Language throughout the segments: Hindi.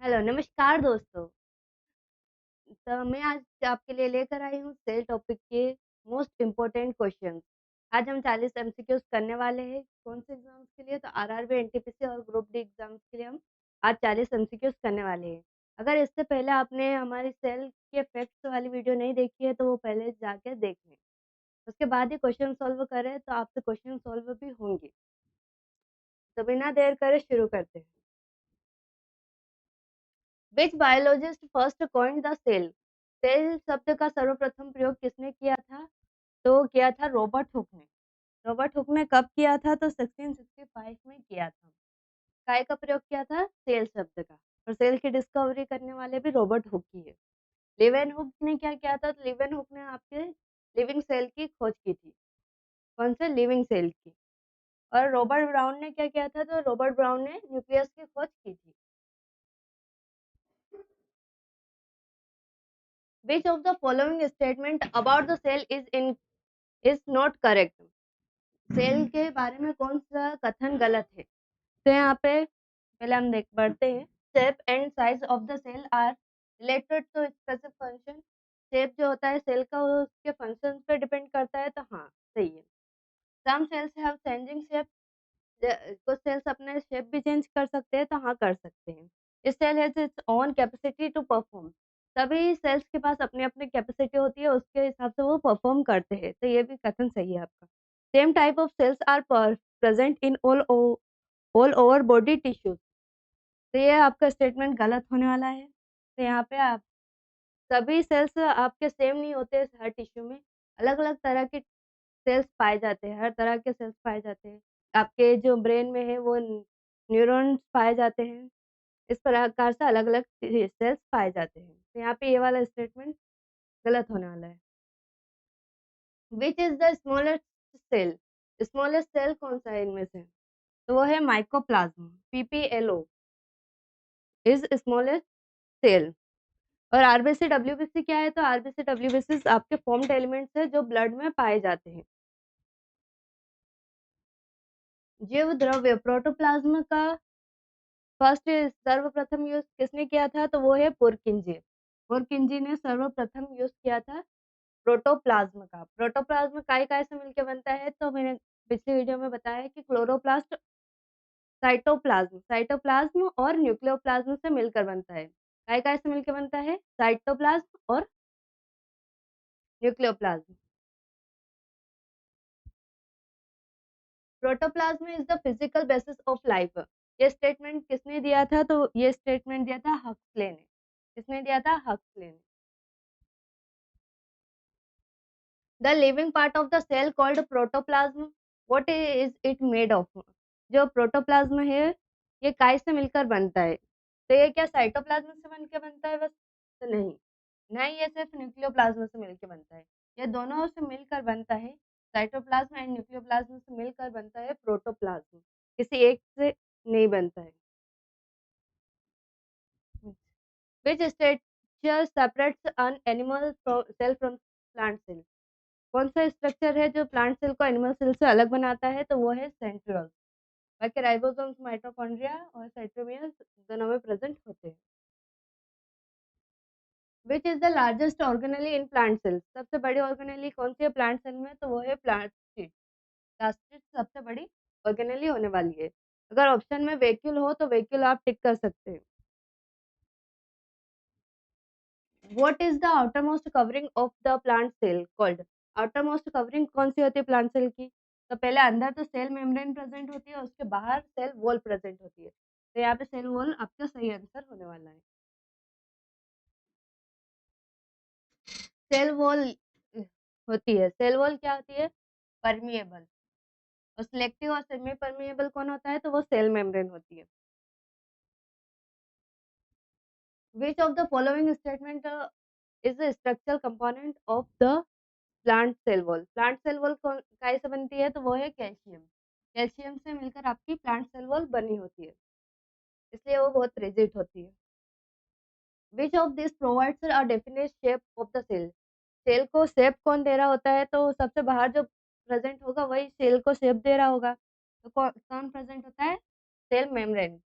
हेलो, नमस्कार दोस्तों। तो मैं आज आपके लिए लेकर आई हूँ सेल टॉपिक के मोस्ट इम्पोर्टेंट क्वेश्चंस। आज हम 40 एमसीक्यूज करने वाले हैं। कौन से एग्जाम्स के लिए? तो आरआरबी, एनटीपीसी और ग्रुप डी एग्जाम्स के लिए हम आज 40 एमसीक्यूज करने वाले हैं। अगर इससे पहले आपने हमारी सेल के फैक्ट्स वाली वीडियो नहीं देखी है तो वो पहले जाके देख लें। उसके बाद ही क्वेश्चन सॉल्व करें तो आपसे क्वेश्चन सॉल्व भी होंगे। तो बिना देर करे शुरू करते हैं। Which biologist first coined the cell? Cell शब्द का सर्वप्रथम प्रयोग किसने किया था? तो किया था रॉबर्ट हुक ने। रॉबर्ट हुक ने कब किया था? तो 1665 में किया था। काय का प्रयोग किया था? सेल शब्द का। और सेल की डिस्कवरी करने वाले भी रॉबर्ट हुक ही है। लिवेन हुक ने क्या किया था? तो लिवेन हुक ने आपके लिविंग सेल की खोज की थी। कौन से? लिविंग सेल की। और रॉबर्ट ब्राउन ने क्या किया था? तो रॉबर्ट ब्राउन ने न्यूक्लियस की खोज की थी। Which of the following statement about the cell is not correct? Cell के बारे में कौन सा कथन गलत है? तो यहाँ पे पहले हम देख पढ़ते हैं। Shape and size of the cell are related to specific function. Shape जो होता है सेल का वो उसके फंक्शन पे डिपेंड करता है, तो हाँ सही है। Some cells have changing shape. कुछ सेल्स अपने शेप भी चेंज कर सकते हैं, तो हाँ कर सकते हैं। इस cell has its own capacity to perform. सभी सेल्स के पास अपनी अपनी कैपेसिटी होती है, उसके हिसाब से वो परफॉर्म करते हैं, तो ये भी कथन सही है आपका। Same type of cells are present in all over body tissues. तो ये आपका स्टेटमेंट गलत होने वाला है। तो यहाँ पे आप सभी सेल्स आपके सेम नहीं होते, हर टिश्यू में अलग अलग तरह के सेल्स पाए जाते हैं, हर तरह के सेल्स पाए जाते हैं। आपके जो ब्रेन में है वो न्यूरॉन्स पाए जाते हैं। इस प्रकार से अलग अलग सेल्स पाए जाते हैं, तो यहाँ पे ये वाला स्टेटमेंट गलत होने वाला है। Which is the smallest cell? Smallest cell कौन सा है इनमें से? तो वो है mycoplasma. PPLO is smallest cell. और आरबीसी डब्ल्यूबीसी क्या है? तो आरबीसी डब्ल्यूबीसी आपके फॉर्म्ड एलिमेंट्स है जो ब्लड में पाए जाते हैं। जीव द्रव्य प्रोटोप्लाज्म का फर्स्ट सर्वप्रथम यूज किसने किया था? तो वो है पुरकिंजी। पुरकिंजी ने सर्वप्रथम यूज किया था प्रोटोप्लाज्म का। प्रोटोप्लाज्म काय काय से मिलकर बनता है? तो मैंने पिछली वीडियो में बताया है कि क्लोरोप्लास्ट, साइटोप्लाज्म, साइटोप्लाज्म और न्यूक्लियोप्लाज्म से मिलकर बनता है। काय काय से मिलकर बनता है? साइटोप्लाज्म और nucleoplasm. Protoplasm is the physical basis of life. ये स्टेटमेंट किसने दिया था? तो ये स्टेटमेंट दिया था हक्सले ने। किसने दिया था? हक्सले ने। The living part of the cell called protoplasm, what is it made of? जो प्रोटोप्लाज्म है ये काय से मिलकर बनता है? तो ये क्या साइटोप्लाज्म से मिलकर बनता है बस? तो नहीं, नहीं, ये सिर्फ न्यूक्लियोप्लाज्म से मिलकर बनता है। ये दोनों से मिलकर बनता है। साइटोप्लाज्म एंड न्यूक्लियोप्लाज्म से मिलकर बनता है प्रोटोप्लाज्म, किसी एक से नहीं बनता है। Which structure separates an animal cell from plant cell? कौन सा स्ट्रक्चर है जो प्लांट सेल को एनिमल सेल से अलग बनाता है? तो वो है सेंट्रियोल्स। बाकी राइबोसोम्स, माइटोकॉन्ड्रिया और साइटोमियर्स दोनों में प्रेजेंट होते हैं। Which is the largest organelle in plant cell? सबसे बड़ी ऑर्गेनेली कौन सी है प्लांट सेल में? तो वो है प्लास्टिड। प्लास्टिड सबसे बड़ी ऑर्गेनेली होने वाली है। अगर ऑप्शन में वैक्यूल हो तो वैक्यूल आप टिक कर सकते हैं। What is the outermost covering of the plant cell called? Outermost covering कौन सी होती है प्लांट सेल की? तो पहले अंदर तो सेल मेम्ब्रेन प्रेजेंट होती है, उसके बाहर सेल वॉल प्रेजेंट होती है। तो यहाँ पे सेल वॉल आपका सही आंसर होने वाला है। सेल वॉल होती है, सेल वॉल क्या होती है? परमिएबल। और सिलेक्टिव और सेमी परमिएबल कौन होता है? तो वो सेल मेम्ब्रेन होती है। Which of the following statement is the structural component of the plant cell wall? Plant cell wall काय से बनती है? तो वो है कैल्शियम। कैल्शियम से मिलकर आपकी प्लांट सेल वॉल बनी होती है, इसलिए वो बहुत रिजिड होती है। Which of this provides a definite shape of the cell? Cell को शेप कौन दे रहा होता है? तो सबसे बाहर जो प्रेजेंट होगा वही सेल को शेप दे रहा होगा। तो कौन प्रेजेंट होता है? सेल मेम्ब्रेन,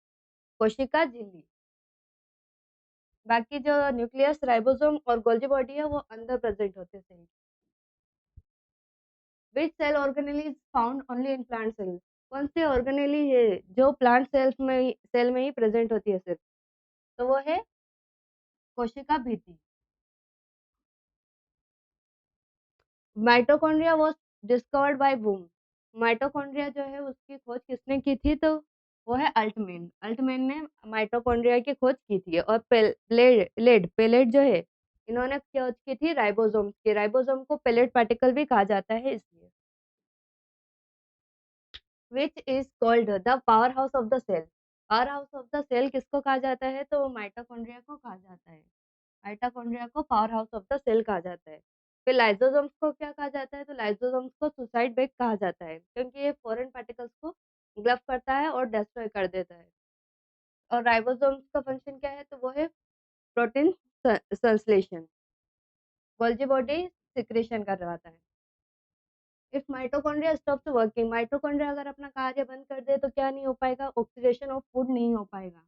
कोशिका झिल्ली। बाकी जो न्यूक्लियस, राइबोसोम और गोल्गी बॉडी है वो अंदर प्रेजेंट होते हैं cell. Which cell organelle is found only in plant cell? कौन सी ऑर्गेनेली है जो प्लांट सेल में ही प्रेजेंट होती है सिर्फ? तो वो है कोशिका भित्ति। Mitochondria was discovered by boom. Mitochondria जो है उसकी खोज किसने की थी? तो वो है अल्टमैन। अल्टमैन ने माइटोकॉन्ड्रिया की खोज की थी। और पेलेट जो है इन्होंने खोज की थी राइबोसोम की। राइबोसोम को पेलेट पार्टिकल भी कहा जाता है इसलिए। Which is called the power house of the cell? Power house of the cell किसको कहा जाता है? तो माइटोकॉन्ड्रिया को कहा जाता है। माइटोकॉन्ड्रिया को power house of the cell कहा जाता है। फिर लाइसोसोम्स को क्या कहा जाता है? तो लाइसोसोम्स को सुसाइड बेग कहा जाता है क्योंकि ये फॉरेन पार्टिकल्स को ग्लव करता है और डिस्ट्रॉय कर देता है। और राइबोसोम्स का फंक्शन क्या है? तो वो है प्रोटीन संश्लेषण। गोल्गी बॉडी सिक्रेशन करवाता है। If mitochondria stops working, mitochondria अगर अपना कार्य बंद कर दे तो क्या नहीं हो पाएगा? ऑक्सीडेशन ऑफ फूड नहीं हो पाएगा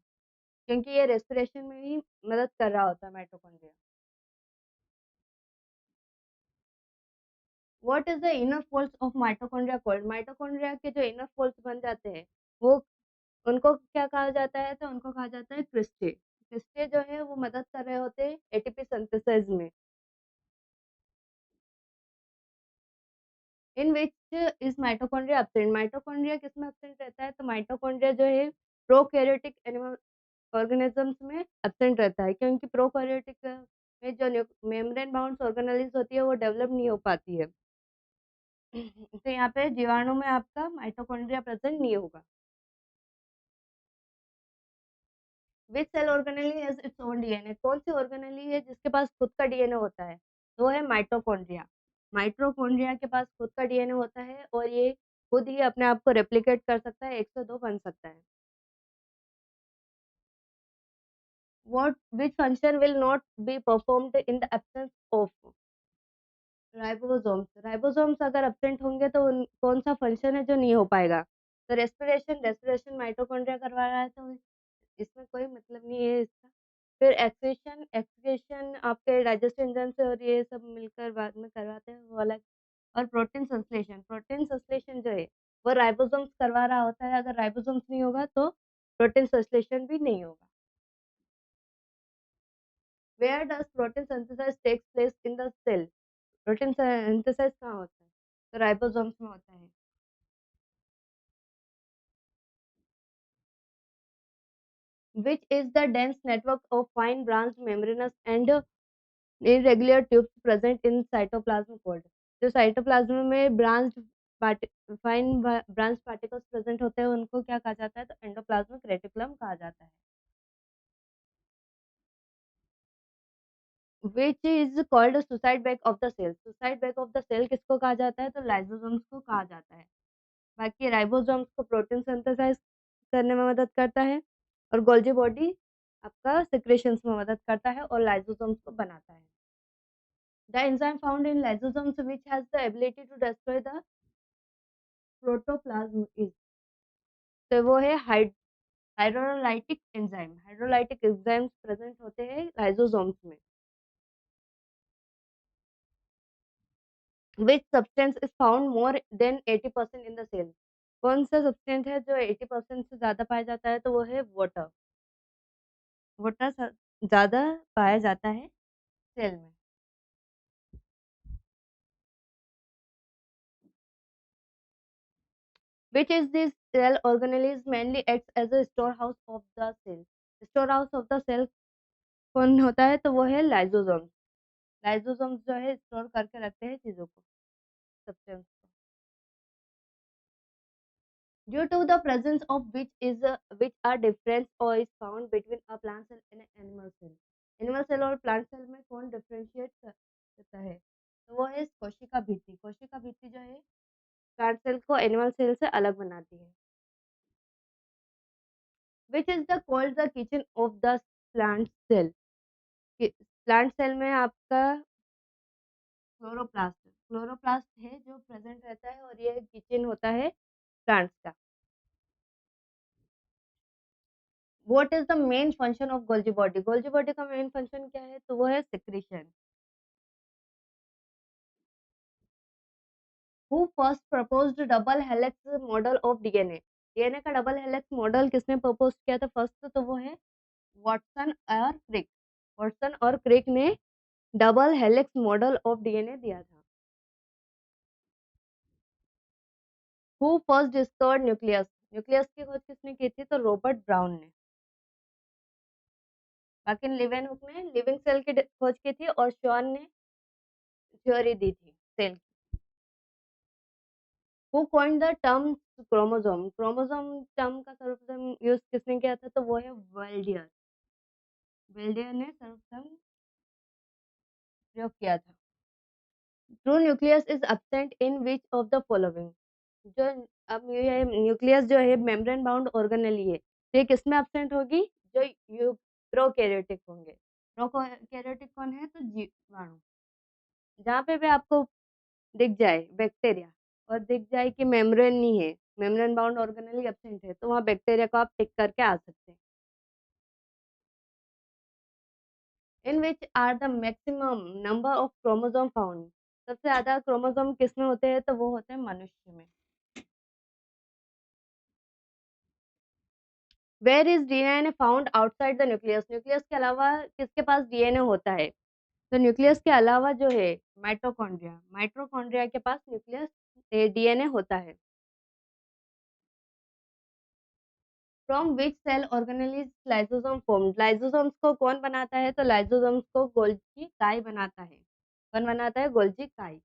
क्योंकि ये रेस्पिरेशन में भी मदद कर रहा होता है mitochondria. What is the inner folds of mitochondria called? Mitochondria के जो इनर फोल्ड्स बन जाते हैं वो उनको क्या कहा जाता है? तो उनको कहा जाता है क्रिस्टे। क्रिस्टे जो है वो मदद कर रहे होते हैं एटीपी सिंथेसिस में। In which is mitochondria absent? Mitochondria किसमें एब्सेंट रहता है? तो माइटोकॉन्ड्रिया जो है प्रोकैरियोटिक एनिमल ऑर्गेनिजम्स में एब्सेंट रहता है क्योंकि प्रोकैरियोटिक में जो मेम्ब्रेन बाउंड ऑर्गेनेलिज होती है वो डेवलप नहीं हो पाती है। तो यहाँ पे जीवाणु में आपका माइटोकॉन्ड्रिया प्रेजेंट नहीं होगा। Which cell organelle has its own DNA? कौन सी ऑर्गेनेली है जिसके पास खुद का डीएनए होता है? तो वो है माइटोकॉन्ड्रिया। माइटोकॉन्ड्रिया के पास खुद का डीएनए होता है और ये खुद ही अपने आप को रेप्लिकेट कर सकता है, 102 बन सकता है। What which function will not be performed in the absence of ribosomes? Ribosomes अगर एब्सेंट होंगे तो कौन सा फंक्शन है जो नहीं हो पाएगा? तो रेस्पिरेशन माइटोकॉन्ड्रिया करवा रहा है तो इसमें कोई मतलब नहीं है इसका। फिर एक्सक्रीशन आपके डाइजेस्टिव एंजाइम से और ये सब मिलकर बाद में करवाते हैं वो अलग। और प्रोटीन संश्लेषण जो है वो राइबोसोम्स करवा रहा होता है। अगर राइबोसोम्स नहीं होगा तो प्रोटीन संश्लेषण भी नहीं होगा। Where does protein synthesis takes place in the cell? Protein synthesis कहाँ होता है? तो राइबोसोम्स में होता है। Which is the dense network of fine branched membranous and irregular tubes present in cytoplasm called? जो साइटोप्लाज्म में फाइन ब्रांच पार्टिकल्स प्रेजेंट होते हैं उनको क्या कहा जाता है? तो एंडोप्लाज्मिक रेटिकुलम कहा जाता है। Which is called suicide bag of the cell? Suicide bag of the cell किसको कहा जाता है? तो लाइसोसोम्स को कहा जाता है। बाकी राइबोसोम्स को प्रोटीन सिंथेसाइज करने में मदद करता है और गोल्जी बॉडी आपका सिक्रेशंस में मदद करता है और लाइसोसोम्स को बनाता है। The enzyme found in lysosomes which has the ability to destroy the protoplasm is? तो वो है हाइड्रोलाइटिक एंजाइम्स प्रेजेंट होते हैं लाइसोसोम्स में। Which substance is found more than 80% in the cell? कौन सा सब्सटेंस है जो 80% से ज्यादा पाया जाता है? तो वो है वाटर। वाटर ज्यादा पाया जाता है सेल में। Which is this cell organelles mainly acts as a storehouse of the cell? Storehouse of the cell कौन होता है? तो वो है लाइसोसोम। लाइसोसोम्स जो है स्टोर करके रखते हैं चीजों को, सब्सटेंस को। Due to the presence of which are difference or is found between a plant cell and an animal cell? Animal cell और प्लांट सेल में कौन डिफरेंशिएट करता है? तो वो है कोशिका भित्ति। कोशिका भित्ति जो है प्लांट सेल को एनिमल सेल से अलग बनाती है। Which is the called the kitchen of the plant cell? Plant cell में आपका क्लोरोप्लास्ट है जो प्रेजेंट रहता है और ये किचन होता है प्लांट्स का। What is the main function of Golgi body? Golgi body का मेन फंक्शन क्या है? तो वो है secretion. Who first proposed double helix model of DNA? DNA का डबल हेलिक्स मॉडल किसने प्रपोज किया था फर्स्ट? तो वो है वाटसन और क्रिक। वाटसन और क्रिक ने double helix model of DNA दिया था। Who first discovered nucleus? Nucleus की खोज किसने की थी? तो रॉबर्ट ब्राउन ने। बाकी लेवेनहुक ने लिविंग सेल की खोज की थी और शॉन ने थ्योरी दी थी cell. Who coined the term chromosome? Chromosome term का सर्वप्रथम यूज किसने किया था? तो वो है वेल्डियर। वेल्डियर ने सर्वप्रथम प्रयोग किया था। True nucleus is absent in which of the following? जो अब ये न्यूक्लियस जो है मेम्ब्रेन बाउंड ऑर्गेनेली है, तो ये किसमें एब्सेंट होगी? जो प्रोकैरियोटिक होंगे। प्रोकैरियोटिक कौन है? तो जीवाणु। जहाँ पे भी आपको दिख जाए बैक्टीरिया और दिख जाए कि मेम्ब्रेन नहीं है, मेम्ब्रेन बाउंड ऑर्गेनेली एब्सेंट है, तो वहाँ बैक्टीरिया को आप टिक करके आ सकते हैं। In which are the maximum number of chromosome found? सबसे ज्यादा क्रोमोसोम किसमें होते हैं? तो वो होते हैं मनुष्य में। Where is DNA found outside the nucleus? Nucleus के अलावा किसके पास डीएनए होता है? तो न्यूक्लियस के अलावा जो है माइटोकॉन्ड्रिया, माइटोकॉन्ड्रिया के पास न्यूक्लियस डीएनए होता है। From which cell organelle is lysosome formed? Lysosomes को कौन बनाता है? तो लाइसोसोम्स को गोल्गी काई बनाता है। कौन बनाता है? गोल्गी काई।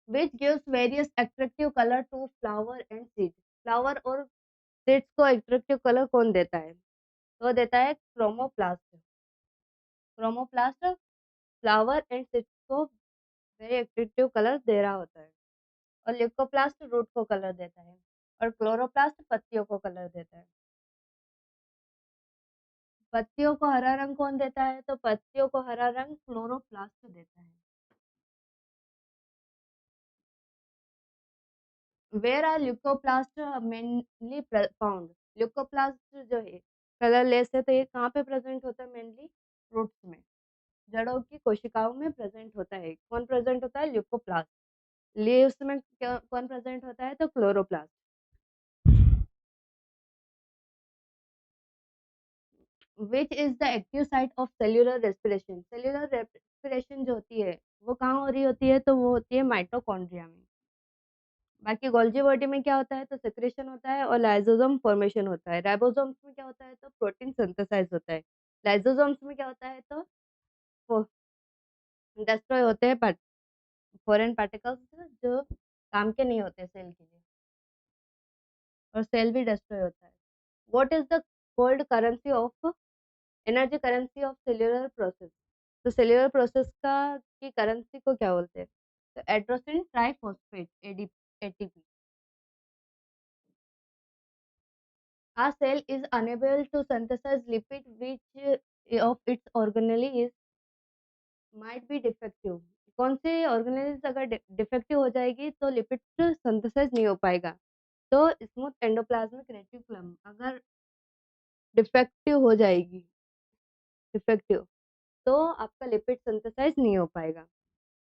Which gives various attractive colour to flower and seed? Flower और सीड्स को एट्रैक्टिव कलर कौन देता है? तो देता है chromoplast. Chromoplast flower and seeds को वेरी एट्रैक्टिव कलर दे रहा होता है। और ल्यूकोप्लास्ट रूट को कलर देता है और क्लोरोप्लास्ट पत्तियों को कलर देता है। पत्तियों को हरा रंग कौन देता है? तो पत्तियों को हरा रंग क्लोरोप्लास्ट देता है। Where are leucoplast mainly found? Leucoplast जो है कलरलेस है, तो ये कहाँ पे प्रेजेंट होता है? मेनली रूट्स में, जड़ों की कोशिकाओं में प्रेजेंट होता है। कौन प्रेजेंट होता है? ल्यूकोप्लास्ट। लीव्स में कौन प्रेजेंट होता है? तो chloroplast. Which is the active site of cellular respiration? Cellular respiration जो होती है वो कहाँ हो रही होती है? तो वो होती है माइटोकॉन्ड्रिया में। बाकी गोल्जी बॉडी में क्या होता है? तो सेक्रेशन होता है और लाइसोसोम फॉर्मेशन होता है। राइबोसोम्स में क्या होता है? तो प्रोटीन सिंथेसाइज होता है। लाइसोसोम्स में क्या होता है? तो डिस्ट्रॉय होते हैं फॉरेन पार्टिकल्स जो काम के नहीं होते सेल के लिए, और सेल भी डिस्ट्रॉय होता है। What is the cold currency of energy currency of cellular process? तो सेल्यूलर प्रोसेस का की करेंसी को क्या बोलते हैं? तो adenosine triphosphate ATP. A cell is unable to synthesize lipid which of its organelle is might be defective? कौन से ऑर्गेनेल अगर डिफेक्टिव हो जाएगी तो लिपिड सिंथेसाइज नहीं हो पाएगा? तो स्मूथ एंडोप्लाज्मिक रेटिकुलम अगर डिफेक्टिव हो जाएगी, डिफेक्टिव, तो आपका लिपिड सिंथेसाइज नहीं हो पाएगा।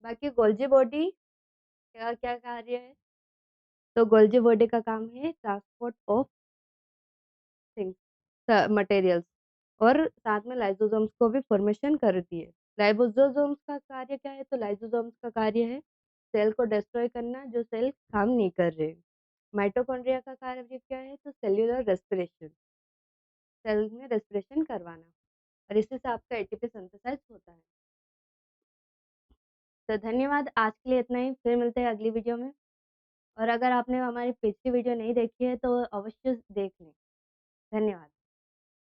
बाकी गोल्जी बॉडी क्या क्या कार्य है? तो गोल्जी बॉडी का काम है ट्रांसपोर्ट ऑफ थिंग्स, मटेरियल्स, और साथ में लाइसोसोम्स को भी फॉर्मेशन करती है। लाइसोसोम्स का कार्य क्या है? तो लाइसोसोम्स का कार्य है सेल को डिस्ट्रॉय करना जो सेल काम नहीं कर रहे। माइटोकॉन्ड्रिया का कार्य क्या है? तो सेल्यूलर रेस्पिरेशन, सेल में रेस्पिरेशन करवाना, और इसी से आपका एटीपी सिंथेसाइज होता है। तो धन्यवाद, आज के लिए इतना ही। फिर मिलते हैं अगली वीडियो में। और अगर आपने हमारी पिछली वीडियो नहीं देखी है तो अवश्य देख लें। धन्यवाद।